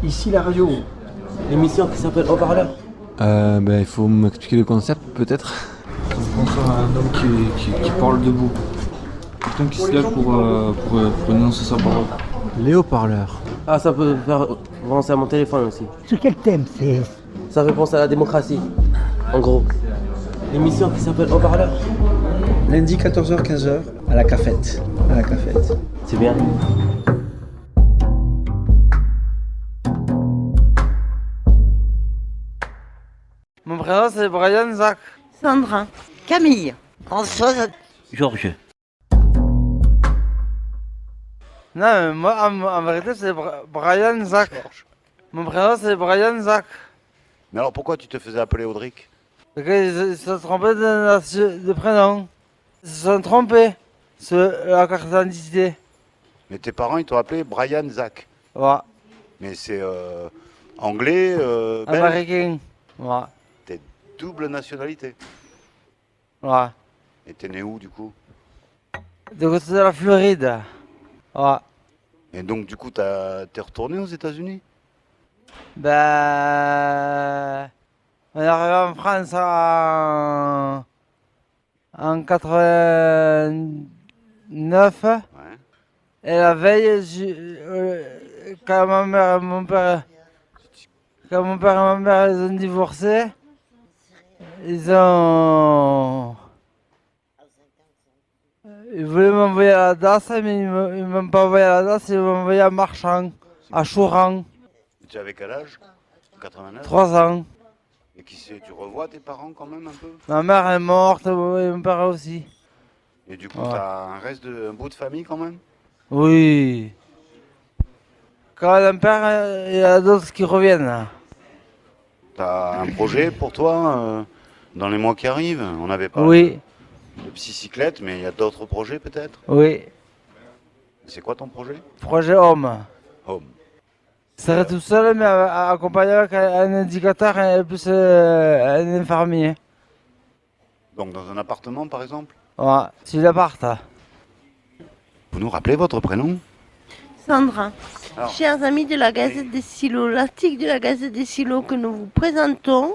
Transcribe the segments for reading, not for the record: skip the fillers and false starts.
Ici la radio. L'émission qui s'appelle Haut-Parleur. Il faut m'expliquer le concept peut-être. Je pense à un homme qui parle debout. Quelqu'un qui se lève pour énoncer sa parole. Les haut-parleurs. Ah, ça peut faire penser à mon téléphone aussi. Sur quel thème c'est? Ça fait penser à la démocratie, en gros. L'émission qui s'appelle Haut-Parleur. Lundi 14h-15h à la cafette. C'est bien. Mon prénom c'est Brian Zach. Sandra, Camille, Françoise, Georges. Non, mais moi en vérité c'est Brian Zach. Mon prénom c'est Brian Zach. Mais alors pourquoi tu te faisais appeler Audric? Parce qu'ils se sont trompés de prénom. Ils se sont trompés sur la carte d'identité. Mais tes parents ils t'ont appelé Brian Zach. Ouais. Mais c'est anglais, belge. Américain. Ouais. T'es double nationalité. Ouais. Et t'es né où du coup? De côté de la Floride. Ouais. Et donc du coup t'es retourné aux États-Unis? Ben. On est arrivé en France en 89. Ouais. Et la veille, quand mon père et ma mère ils ont divorcé, ils voulaient m'envoyer à la DAS, mais ils m'ont pas envoyé à la DAS, ils m'ont envoyé à Marchand, à Chouran, Et tu avais quel âge? 89? 3 ans. Et tu revois tes parents quand même un peu? Ma mère est morte, et mon père aussi. Et du coup Ouais. t'as un bout de famille quand même? Oui. Quand un père, il y a d'autres qui reviennent. T'as un projet pour toi dans les mois qui arrivent? On avait parlé Oui, de Psycyclette, mais il y a d'autres projets peut-être? oui. C'est quoi ton projet? Projet homme. Home. Je serais tout seul, mais accompagné avec un indicateur et plus un infirmier. Donc dans un appartement par exemple? Ouais, c'est l'appart. Vous nous rappelez votre prénom? Sandra. Alors. Chers amis de la Gazette des Silos, l'article de la Gazette des Silos que nous vous présentons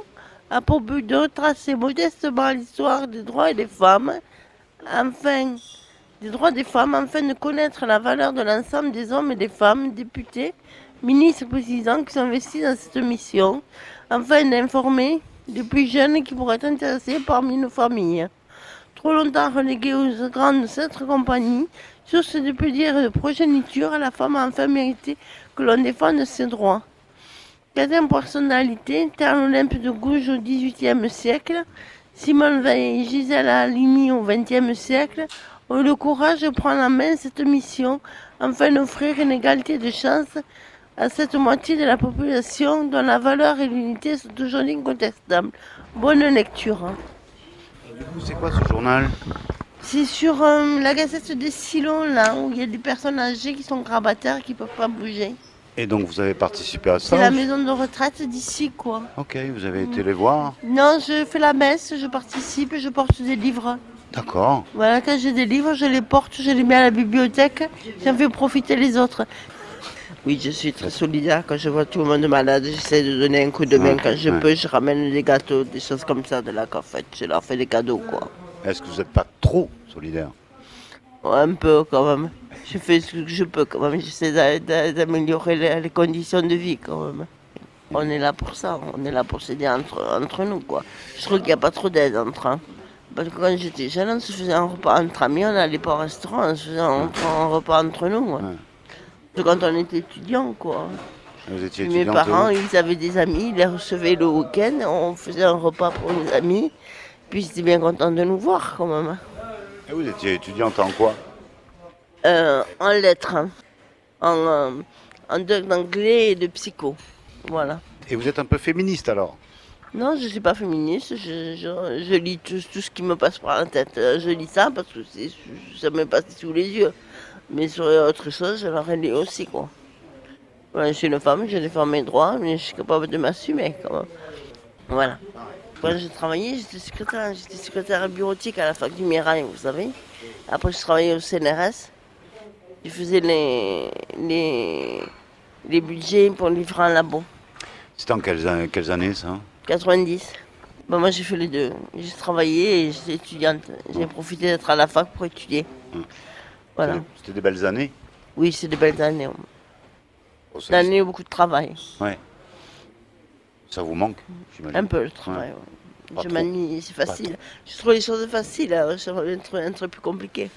a pour but de retracer modestement l'histoire des droits des femmes, afin de connaître la valeur de l'ensemble des hommes et des femmes, députés, ministres, présidents qui sont investis dans cette mission, afin d'informer les plus jeunes qui pourraient être intéressés parmi nos familles. Trop longtemps relégués aux grandes centres compagnies, source de plaisir et de progéniture, la femme a enfin mérité que l'on défende ses droits. Certaines personnalités, Terre Olympe de Gouges au XVIIIe siècle, Simone Veil et Gisèle Halimi au XXe siècle, ont eu le courage de prendre en main cette mission afin d'offrir une égalité de chance à cette moitié de la population dont la valeur et l'unité sont aujourd'hui incontestables. Bonne lecture. Du coup c'est quoi ce journal? C'est sur la Gazette des Silos, là, où il y a des personnes âgées qui sont grabataires, qui ne peuvent pas bouger. Et donc vous avez participé à C'est ça? la maison de retraite d'ici, quoi. Ok, vous avez été les voir? Non, je fais la messe, je participe, je porte des livres. D'accord. Voilà, quand j'ai des livres, je les porte, je les mets à la bibliothèque, j'en fais profiter les autres. Oui, je suis très solidaire. Quand je vois tout le monde malade, j'essaie de donner un coup de main. Quand je peux, je ramène des gâteaux, des choses comme ça de la cafette. Je leur fais des cadeaux, quoi. Est-ce que vous n'êtes pas trop solidaire? Ouais, un peu, quand même. Je fais ce que je peux, quand même. J'essaie d'améliorer les conditions de vie, quand même. On est là pour ça. On est là pour s'aider entre nous, quoi. Je trouve qu'il n'y a pas trop d'aide entre eux. Parce que quand j'étais jeune, on se faisait un repas entre amis, on n'allait pas au restaurant, on se faisait un repas entre nous. Ouais. Parce que quand on était étudiant, quoi. Vous étiez Mes étudiante parents, où? ils avaient des amis, ils les recevaient le week-end, on faisait un repas pour les amis. Puis ils étaient bien contents de nous voir, quand même. Et vous étiez étudiante en quoi? En lettres, hein. en d'anglais et de psycho. Voilà. Et vous êtes un peu féministe alors? Non, je ne suis pas féministe, je lis tout ce qui me passe par la tête. Je lis ça parce que ça me passe sous les yeux. Mais sur autre chose, je l'aurais lu aussi, quoi. Voilà, je suis une femme, je défends mes droits, mais je suis capable de m'assumer, quand même. Voilà. Quand j'ai travaillé, j'étais secrétaire bureautique à la fac du Mirail, vous savez. Après, je travaillais au CNRS. Je faisais les budgets pour les différents labos. C'était en quelles années ça? 90. Bon, moi j'ai fait les deux. J'ai travaillé et j'étais étudiante. J'ai profité d'être à la fac pour étudier. Voilà. C'était des belles années? Oui, c'est des belles années. Oh, ça, Des années où beaucoup de travail. Ouais. Ça vous manque, j'imagine? Un peu le travail. Ouais. Ouais. Pas Je trop. m'ennuie, c'est facile. Je trouve les choses faciles, hein. J'aimerais bien trouver un truc plus compliqué.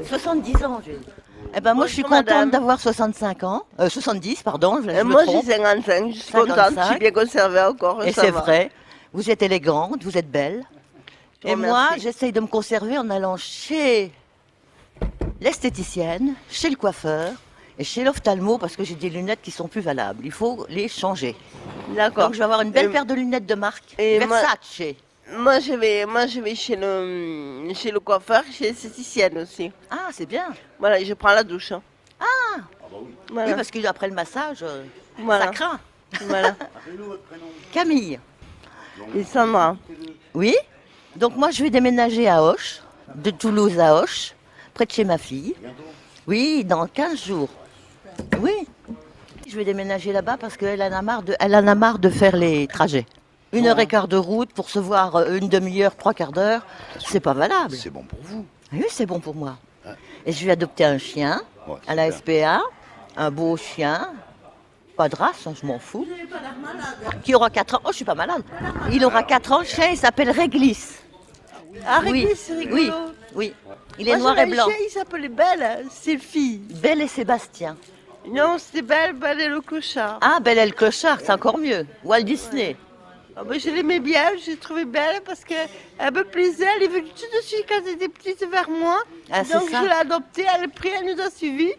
70 ans, j'ai. Eh ben moi, je suis Bonjour, contente madame. d'avoir 65 ans. 70, pardon, je me Moi j'ai trompe. 55, je suis contente, je 55. suis bien conservée encore. Et ça c'est va. vrai. Vous êtes élégante, vous êtes belle. Je vous Et moi, remercie. j'essaye de me conserver en allant chez l'esthéticienne, chez le coiffeur et chez l'ophtalmo parce que j'ai des lunettes qui sont plus valables. Il faut les changer. D'accord. Donc je vais avoir une belle Et- paire de lunettes de marque et moi- Versace. Moi je vais chez le coiffeur, chez l'esthéticienne aussi. Ah, c'est bien. Voilà, et je prends la douche. hein. Voilà. Oui, parce qu'après le massage, Voilà. ça craint. Voilà. Camille. Et Sandra. Oui. Donc moi, je vais déménager à Auch, de Toulouse à Auch, près de chez ma fille. Oui, dans 15 jours. Oui. Je vais déménager là-bas parce qu'elle en a marre elle en a marre de faire les trajets. 1h15 de route pour se voir une demi-heure, 3/4 d'heure, c'est pas valable. C'est bon pour vous. Oui, c'est bon pour moi. Et je vais adopter un chien Ouais, à la super. SPA, un beau chien, pas de race, hein, je m'en fous. Qui aura 4 ans. Oh, je suis pas malade. Il aura 4 ans, le chien, il s'appelle Réglisse. Ah, Oui, Réglisse, c'est rigolo. oui, oui. Il est Moi, noir j'avais et blanc. un chien, il s'appelait Belle, c'est fille. Belle et Sébastien. Non, c'était Belle, Belle et le clochard. Ah, Belle et le clochard, c'est encore mieux. Walt Disney. Ah ben, je l'aimais bien, je l'ai trouvée belle parce qu'elle me plaisait, elle est venue tout de suite quand elle était petite vers moi. Ah, c'est Donc ça. je l'ai adoptée, elle est prise, elle nous a suivis.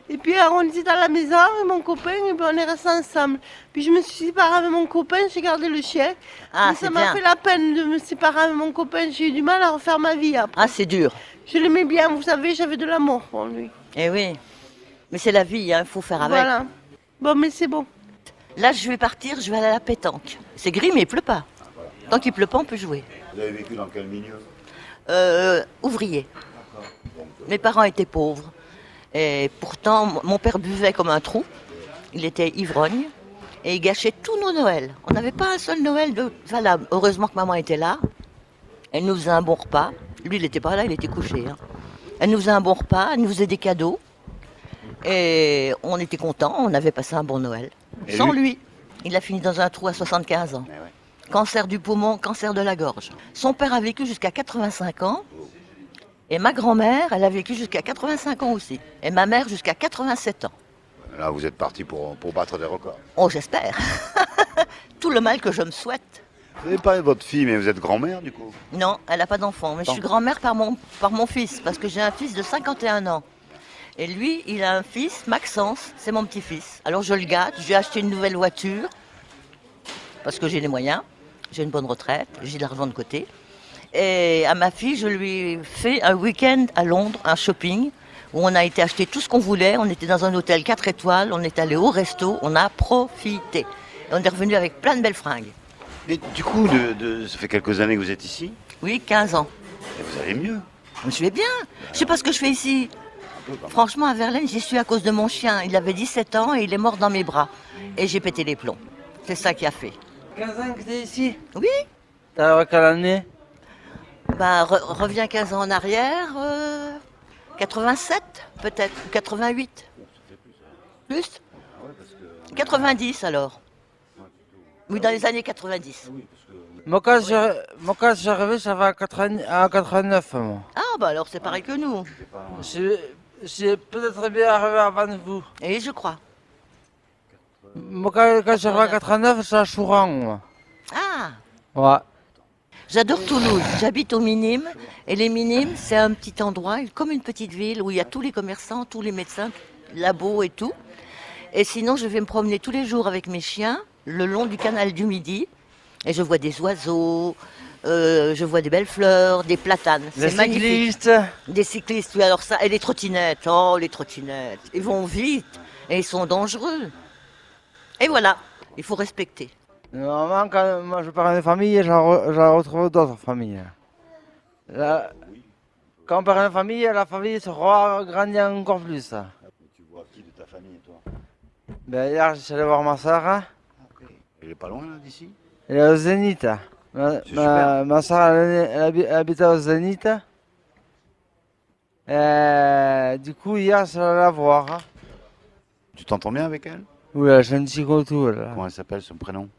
Et puis on était dans la maison et mon copain, et puis on est restés ensemble. Puis je me suis séparée avec mon copain, j'ai gardé le chien. Ah, Mais ça c'est m'a bien. fait la peine de me séparer avec mon copain, j'ai eu du mal à refaire ma vie après. Ah, c'est dur. Je l'aimais bien, vous savez, j'avais de l'amour pour lui. Eh oui. Mais c'est la vie, il faut faire avec. Voilà. Bon, mais c'est bon. Là, je vais partir, je vais aller à la pétanque. C'est gris, mais il pleut pas. Tant qu'il pleut pas, on peut jouer. Vous avez vécu dans quel milieu? Ouvrier. Mes parents étaient pauvres. Et pourtant, mon père buvait comme un trou. Il était ivrogne. Et il gâchait tous nos Noëls. On n'avait pas un seul Noël de valable. Heureusement que maman était là. Elle nous faisait un bon repas. Lui, il n'était pas là, il était couché. hein. Elle nous faisait un bon repas, elle nous faisait des cadeaux. Et on était contents, on avait passé un bon Noël. Et Sans lui lui, il a fini dans un trou à 75 ans. Eh ouais. Cancer du poumon, cancer de la gorge. Son père a vécu jusqu'à 85 ans. Et ma grand-mère, elle a vécu jusqu'à 85 ans aussi. Et ma mère jusqu'à 87 ans. Là, vous êtes parti pour battre des records. Oh, j'espère. Tout le mal que je me souhaite. Vous n'avez pas votre fille, mais vous êtes grand-mère du coup? Non, elle n'a pas d'enfant. Mais je suis grand-mère par mon fils, parce que j'ai un fils de 51 ans. Et lui, il a un fils, Maxence, c'est mon petit-fils. Alors je le gâte, je lui ai acheté une nouvelle voiture, parce que j'ai les moyens, j'ai une bonne retraite, j'ai de l'argent de côté. Et à ma fille, je lui ai fait un week-end à Londres, un shopping, où on a été acheter tout ce qu'on voulait. On était dans un hôtel 4 étoiles, on est allé au resto, on a profité. Et on est revenu avec plein de belles fringues. Et du coup, ça fait quelques années que vous êtes ici, Oui, 15 ans. et vous allez mieux. Je vais bien. Je sais pas ce que je fais ici. Franchement, à Verlaine, j'y suis à cause de mon chien. Il avait 17 ans et il est mort dans mes bras. Et j'ai pété les plombs. C'est ça qui a fait. 15 ans que t'es ici? Oui. T'as quelle année? Bah, reviens 15 ans en arrière. 87, peut-être. Ou 88. Plus 90 alors. Oui, dans les années 90. Moi, quand je suis arrivé, j'avais 89, moi. Ah, bah alors c'est pareil que nous. J'ai peut-être bien arrivé avant vous. Et je crois. Moi, quand je suis arrivé à 89, j'étais à Chouran, moi. Ah, Ouais. j'adore Toulouse. J'habite aux Minimes. Et les Minimes, c'est un petit endroit, comme une petite ville, où il y a tous les commerçants, tous les médecins, labos et tout. Et sinon, je vais me promener tous les jours avec mes chiens, le long du canal du Midi. Et je vois des oiseaux, je vois des belles fleurs, des platanes. Les C'est magnifique. cyclistes. Des cyclistes, oui, alors ça. Et les trottinettes, oh, les trottinettes. Ils vont vite et ils sont dangereux. Et voilà, il faut respecter. Normalement, quand moi je parle de famille, j'en retrouve d'autres familles. Là, Quand on perd la famille se grandit encore plus. Tu vois qui de ta famille, toi? Ben, hier, je suis allé voir ma soeur. Hein. Il est pas loin, là, d'ici? Elle est au Zénith. Ma soeur, elle habitait au Zénith. Du coup, hier, je suis allé la voir. Hein. Tu t'entends bien avec elle? Oui, elle a un petit couteau, là. Comment elle s'appelle, son prénom?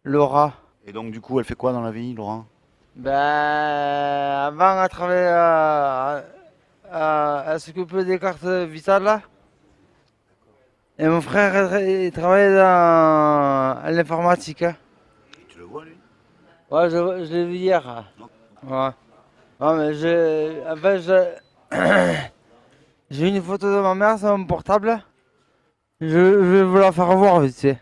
Laura. Et donc, du coup, elle fait quoi dans la vie, Laura? Ben, avant, elle travaillait elle s'occupait des cartes vitales. Là. Et mon frère, il travaillait à l'informatique. Hein. Tu le vois, lui? Ouais, je l'ai vu hier. Ouais. Ouais, mais en fait, j'ai une photo de ma mère sur mon portable. Je vais vous la faire voir vite fait.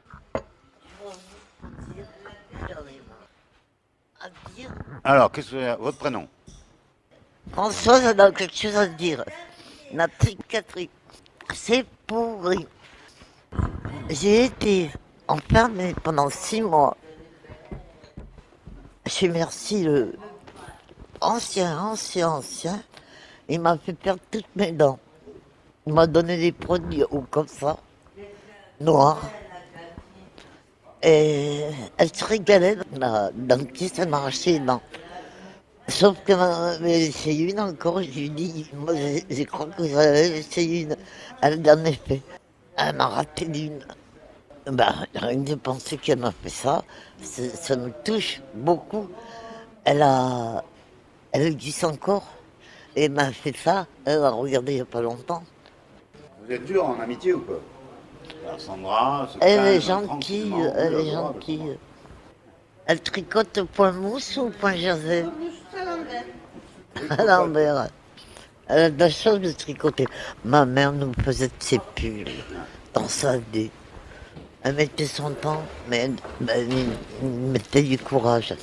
Alors, qu'est-ce que votre prénom? Françoise a quelque chose à dire. La psychiatrie, c'est pourri. J'ai été enfermée pendant 6 mois chez Merci, le ancien. Il m'a fait perdre toutes mes dents. Il m'a donné des produits ou comme ça, noirs. Et elle se régalait, la dentiste, elle m'a arraché les dents. Sauf que c'est une encore, je lui dis, moi je crois que j'avais essayé une. Elle en effet, elle m'a raté d'une. Rien que de penser qu'elle m'a fait ça, ça me touche beaucoup. Elle existe encore. Et elle m'a fait ça, elle a regardé il n'y a pas longtemps. Vous êtes dur en amitié ou pas? Alors, Sandra, Elle est gentille, elle est gentille. Elle tricote point mousse ou point jersey? À l'envers. Elle a de la chose de tricoter. Ma mère nous faisait de ses pulls dans sa vie. Elle mettait son temps, mais elle mettait du courage.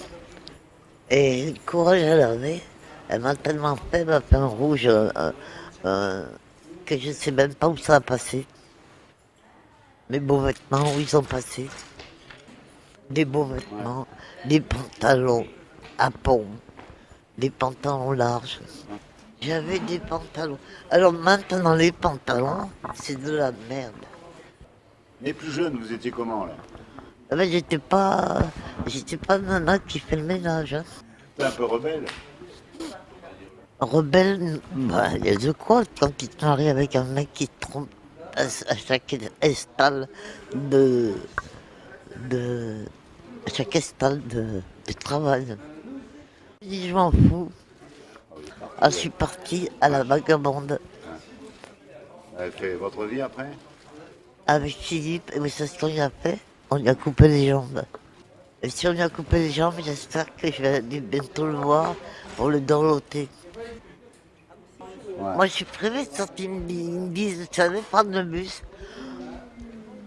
Et le courage elle avait, elle m'a tellement fait, elle m'a fait un rouge que je ne sais même pas où ça a passé. Mes beaux vêtements, où ils sont passés. Des beaux vêtements, des pantalons à pommes, des pantalons larges. J'avais des pantalons. Alors maintenant, les pantalons, c'est de la merde. Mais plus jeune, vous étiez comment, là? Ah ben, j'étais pas nana qui fait le ménage. Hein. T'es un peu rebelle? Rebelle, il y a de quoi quand tu te maries avec un mec qui te trompe à chaque estal à chaque estal de travail. Je dis, je m'en fous. Ah, je suis partie à la vagabonde Elle fait votre vie après? avec Philippe, et vous savez ce qu'on lui a fait? On lui a coupé les jambes. Et si on lui a coupé les jambes, j'espère que je vais aller bientôt le voir pour le dorloter. Ouais. Moi, je suis prévue de sortir une bise, vous savez, prendre le bus.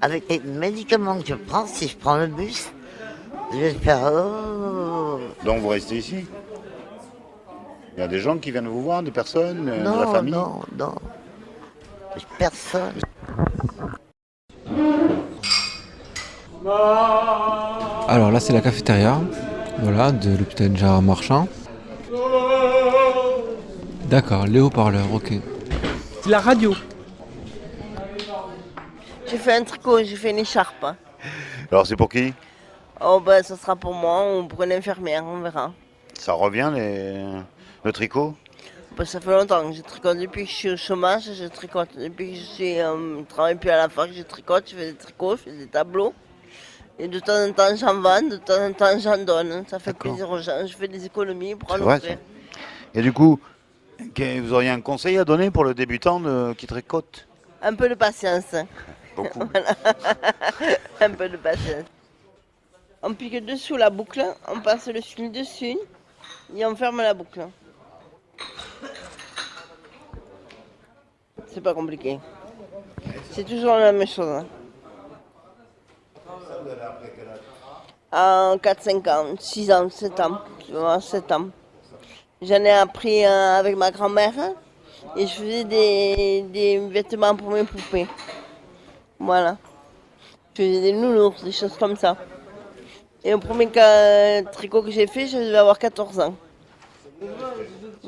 Avec les médicaments que je prends, si je prends le bus, je vais faire... Oh. Donc vous restez ici? Il y a des gens qui viennent vous voir, des personnes, de la famille? Non. Personne. Alors là, c'est la cafétéria, voilà, de l'hôpital Gérard Marchand. D'accord, les haut-parleurs, ok. C'est la radio. J'ai fait un tricot, j'ai fait une écharpe. Alors c'est pour qui? Oh ben ça sera pour moi ou pour une infirmière, on verra. Ça revient, le tricot? Ben, ça fait longtemps que je tricote depuis que je suis au chômage, je tricote. Depuis que je travaille plus à la fac, je tricote, je fais des tricots, je fais des tableaux. Et de temps en temps j'en vends, de temps en temps j'en donne. Ça fait D'accord. plaisir aux gens, je fais des économies pour en C'est vrai, offrir. ça. Et du coup, vous auriez un conseil à donner pour le débutant qui tricote? Un peu de patience. Beaucoup. Voilà. Un peu de patience. On pique dessous la boucle, on passe le fil dessus et on ferme la boucle. C'est pas compliqué. C'est toujours la même chose. Hein. En 4, 5 ans, 6 ans, 7 ans, tu vois, 7 ans. J'en ai appris avec ma grand-mère et je faisais des vêtements pour mes poupées. Voilà. Je faisais des nounours, des choses comme ça. Et le premier tricot que j'ai fait, je devais avoir 14 ans.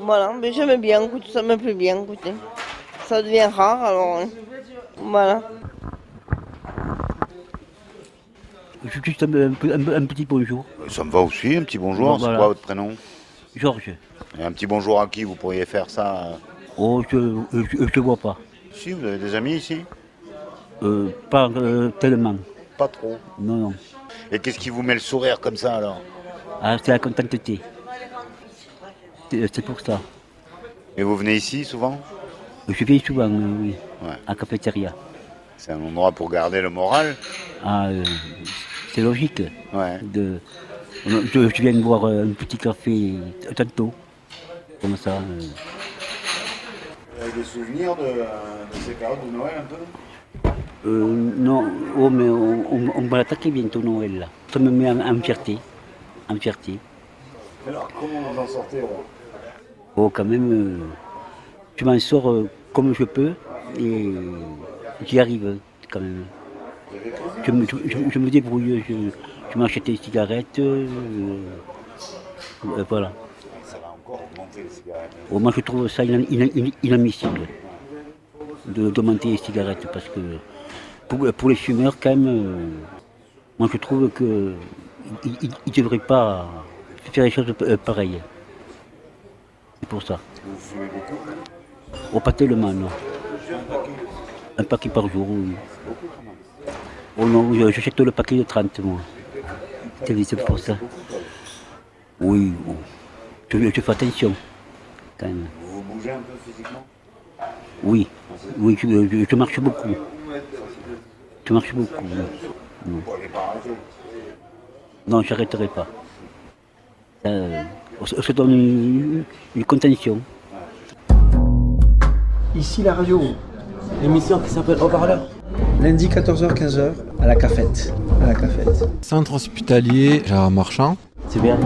Voilà, mais j'aime bien, écoute, ça me plaît bien, écoutez. Ça devient rare, alors voilà. Juste un petit bonjour. Ça me va aussi, un petit bonjour. Voilà. C'est quoi votre prénom? Georges. Et un petit bonjour à qui vous pourriez faire ça? Oh, je vois pas. Si, vous avez des amis ici? Pas tellement. Pas trop. Non, non. Et qu'est-ce qui vous met le sourire comme ça alors? Ah, c'est la contenteté. C'est pour ça. Et vous venez ici souvent? Je viens souvent, oui, Ouais. à la cafétéria. C'est un endroit pour garder le moral? Ah, c'est logique. Ouais. Je viens de boire un petit café tantôt. Comme ça. Vous avez des souvenirs de ces périodes de Noël un peu? Non, oh, mais on va l'attaquer bientôt Noël là. Ça me met en fierté. En fierté. Alors comment vous en sortez? Oh, quand même, je m'en sors comme je peux et j'y arrive quand même. Je me débrouille, je m'achète des cigarettes, voilà. Ça va encore augmenter les cigarettes. Oh, moi je trouve ça inadmissible de monter les cigarettes parce que pour les fumeurs quand même, moi je trouve qu'ils ne devraient pas faire les choses pareilles. C'est pour ça. Vous fumez beaucoup? Oh, pas tellement, non. Un paquet par jour, oui. Oh non, j'achète le paquet de 30, moi. C'est pour ça. Oui, bon. Je fais attention, quand même. Vous bougez un peu physiquement? Oui, oui, je marche beaucoup. Je marche beaucoup, oui. Vous ne pourriez pas arrêter? Non, je n'arrêterai pas. On se donne une contention. Ici la radio. L'émission qui s'appelle Haut-Parleur. Lundi 14h-15h à la cafette. À la cafette. Centre hospitalier Gérard Marchand. C'est bien.